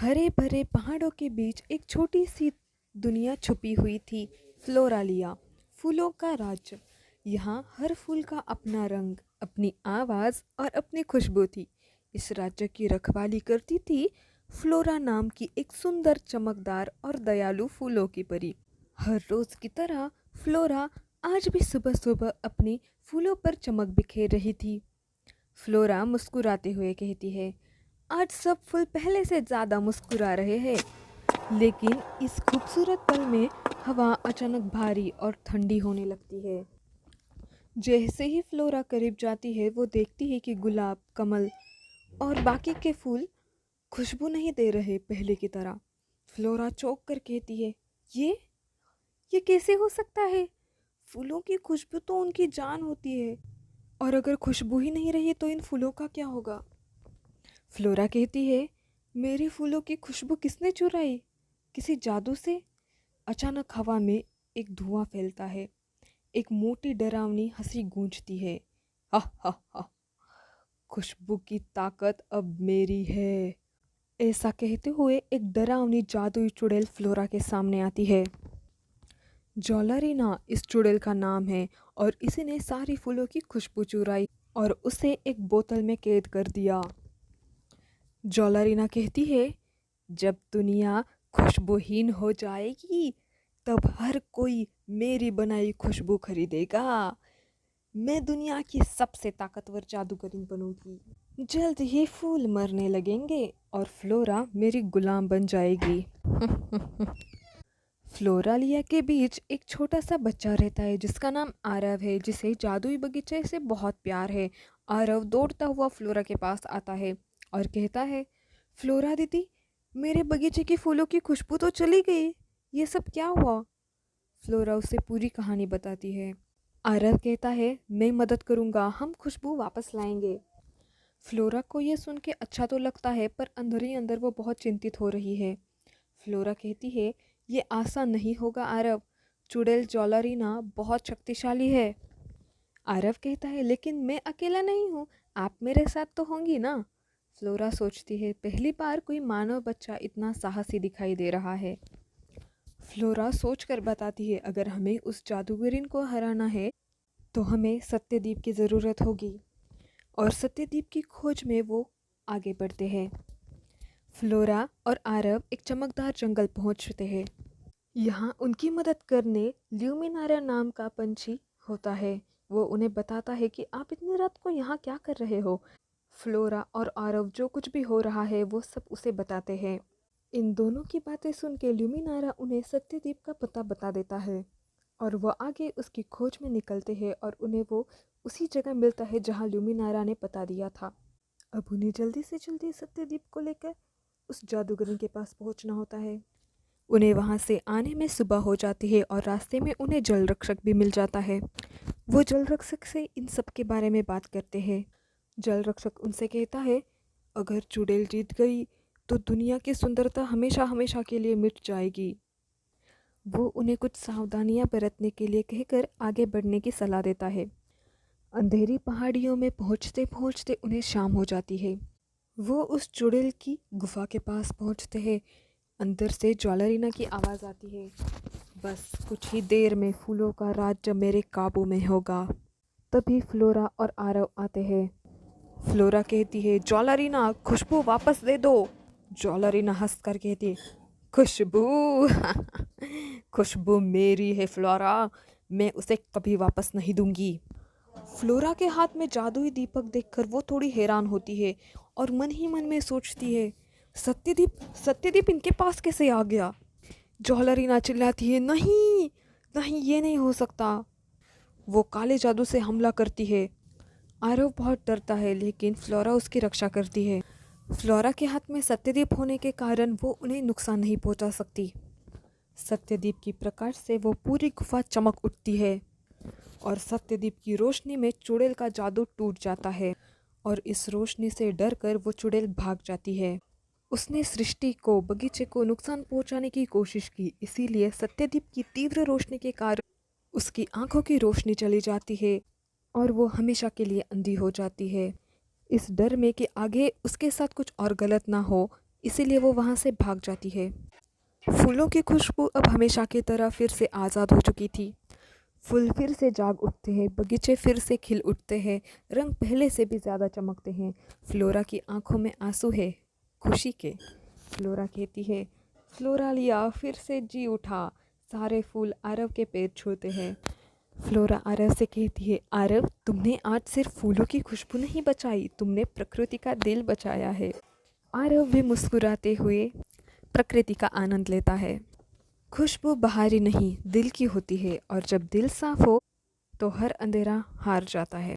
हरे भरे पहाड़ों के बीच एक छोटी सी दुनिया छुपी हुई थी। फ्लोरालिया, फूलों का राज्य। यहाँ हर फूल का अपना रंग, अपनी आवाज़ और अपनी खुशबू थी। इस राज्य की रखवाली करती थी फ्लोरा नाम की एक सुंदर, चमकदार और दयालु फूलों की परी। हर रोज़ की तरह फ्लोरा आज भी सुबह सुबह अपनी फूलों पर चमक बिखेर रही थी। फ्लोरा मुस्कुराते हुए कहती है, आज सब फूल पहले से ज़्यादा मुस्कुरा रहे हैं। लेकिन इस खूबसूरत पल में हवा अचानक भारी और ठंडी होने लगती है। जैसे ही फ्लोरा करीब जाती है वो देखती है कि गुलाब, कमल और बाकी के फूल खुशबू नहीं दे रहे पहले की तरह। फ्लोरा चौंक कर कहती है, ये कैसे हो सकता है? फूलों की खुशबू तो उनकी जान होती है, और अगर खुशबू ही नहीं रही तो इन फूलों का क्या होगा? फ्लोरा कहती है, मेरे फूलों की खुशबू किसने चुराई? किसी जादू से? अचानक हवा में एक धुआं फैलता है। एक मोटी डरावनी हंसी गूंजती है। हा हा हा, खुशबू की ताकत अब मेरी है। ऐसा कहते हुए एक डरावनी जादुई चुड़ैल फ्लोरा के सामने आती है। जॉलरीना इस चुड़ैल का नाम है और इसी ने सारी फूलों की खुशबू चुराई और उसे एक बोतल में कैद कर दिया। जॉलरीना कहती है, जब दुनिया खुशबूहीन हो जाएगी तब हर कोई मेरी बनाई खुशबू खरीदेगा। मैं दुनिया की सबसे ताकतवर जादूगरिन बनूंगी। जल्द ही फूल मरने लगेंगे और फ्लोरा मेरी गुलाम बन जाएगी। फ्लोरालिया के बीच एक छोटा सा बच्चा रहता है जिसका नाम आरव है, जिसे जादुई बगीचे से बहुत प्यार है। आरव दौड़ता हुआ फ्लोरा के पास आता है और कहता है, फ्लोरा दीदी, मेरे बगीचे की फूलों की खुशबू तो चली गई। ये सब क्या हुआ? फ्लोरा उसे पूरी कहानी बताती है। आरव कहता है, मैं मदद करूँगा, हम खुशबू वापस लाएंगे। फ्लोरा को यह सुन के अच्छा तो लगता है, पर अंदर ही अंदर वो बहुत चिंतित हो रही है। फ्लोरा कहती है, ये आसान नहीं होगा आरव, चुड़ैल जॉलरीना बहुत शक्तिशाली है। आरव कहता है, लेकिन मैं अकेला नहीं हूँ, आप मेरे साथ तो होंगी ना? फ्लोरा सोचती है, पहली बार कोई मानव बच्चा इतना साहसी दिखाई दे रहा है। फ्लोरा सोचकर बताती है, अगर हमें उस जादूगरिन को हराना है तो हमें सत्यदीप की ज़रूरत होगी। और सत्यदीप की खोज में वो आगे बढ़ते हैं। फ्लोरा और आरव एक चमकदार जंगल पहुंचते हैं। यहाँ उनकी मदद करने ल्यूमिनारा नाम का पंछी होता है। वो उन्हें बताता है कि आप इतनी रात को यहाँ क्या कर रहे हो। फ्लोरा और आरव जो कुछ भी हो रहा है वो सब उसे बताते हैं। इन दोनों की बातें सुन के ल्यूमिनारा उन्हें सत्यदीप का पता बता देता है और वो आगे उसकी खोज में निकलते हैं और उन्हें वो उसी जगह मिलता है जहाँ ल्यूमिनारा ने बता दिया था। अब उन्हें जल्दी से जल्दी सत्यदीप को लेकर उस जादूगरन के पास पहुंचना होता है। उन्हें वहां से आने में सुबह हो जाती है और रास्ते में उन्हें जल रक्षक भी मिल जाता है। वो जल रक्षक से इन सब के बारे में बात करते हैं। जल रक्षक उनसे कहता है, अगर चुड़ैल जीत गई तो दुनिया की सुंदरता हमेशा हमेशा के लिए मिट जाएगी। वो उन्हें कुछ सावधानियां बरतने के लिए कहकर आगे बढ़ने की सलाह देता है। अंधेरी पहाड़ियों में पहुंचते पहुंचते उन्हें शाम हो जाती है। वो उस चुड़ैल की गुफा के पास पहुंचते हैं। अंदर से ज्वालरीना की आवाज़ आती है, बस कुछ ही देर में फूलों का राज्य मेरे काबू में होगा। तभी फ्लोरा और आरव आते हैं। फ्लोरा कहती है, ज्वालरीना, खुशबू वापस दे दो। ज्वालरीना हंसकर कहती है, खुशबू खुशबू मेरी है फ्लोरा, मैं उसे कभी वापस नहीं दूंगी। फ्लोरा के हाथ में जादुई दीपक देखकर वो थोड़ी हैरान होती है और मन ही मन में सोचती है, सत्यदीप सत्यदीप इनके पास कैसे आ गया? जॉलरीना चिल्लाती है, नहीं नहीं, ये नहीं हो सकता। वो काले जादू से हमला करती है। आरव बहुत डरता है लेकिन फ्लोरा उसकी रक्षा करती है। फ्लोरा के हाथ में सत्यदीप होने के कारण वो उन्हें नुकसान नहीं पहुंचा सकती। सत्यदीप की प्रकाश से वो पूरी गुफा चमक उठती है और सत्यदीप की रोशनी में चुड़ैल का जादू टूट जाता है और इस रोशनी से डरकर वो चुड़ैल भाग जाती है। उसने सृष्टि को, बगीचे को नुकसान पहुंचाने की कोशिश की, इसीलिए सत्यदीप की तीव्र रोशनी के कारण उसकी आंखों की रोशनी चली जाती है और वो हमेशा के लिए अंधी हो जाती है। इस डर में कि आगे उसके साथ कुछ और गलत ना हो, इसीलिए वो वहाँ से भाग जाती है। फूलों की खुशबू अब हमेशा की तरह फिर से आज़ाद हो चुकी थी। फूल फिर से जाग उठते हैं, बगीचे फिर से खिल उठते हैं, रंग पहले से भी ज़्यादा चमकते हैं। फ्लोरा की आंखों में आंसू है खुशी के। फ्लोरा कहती है, फ्लोरा लिया फिर से जी उठा। सारे फूल आरव के पैर छूते हैं। फ्लोरा आरव से कहती है, आरव तुमने आज सिर्फ फूलों की खुशबू नहीं बचाई, तुमने प्रकृति का दिल बचाया है। आरव भी मुस्कुराते हुए प्रकृति का आनंद लेता है। खुशबू बाहरी नहीं दिल की होती है, और जब दिल साफ हो तो हर अंधेरा हार जाता है।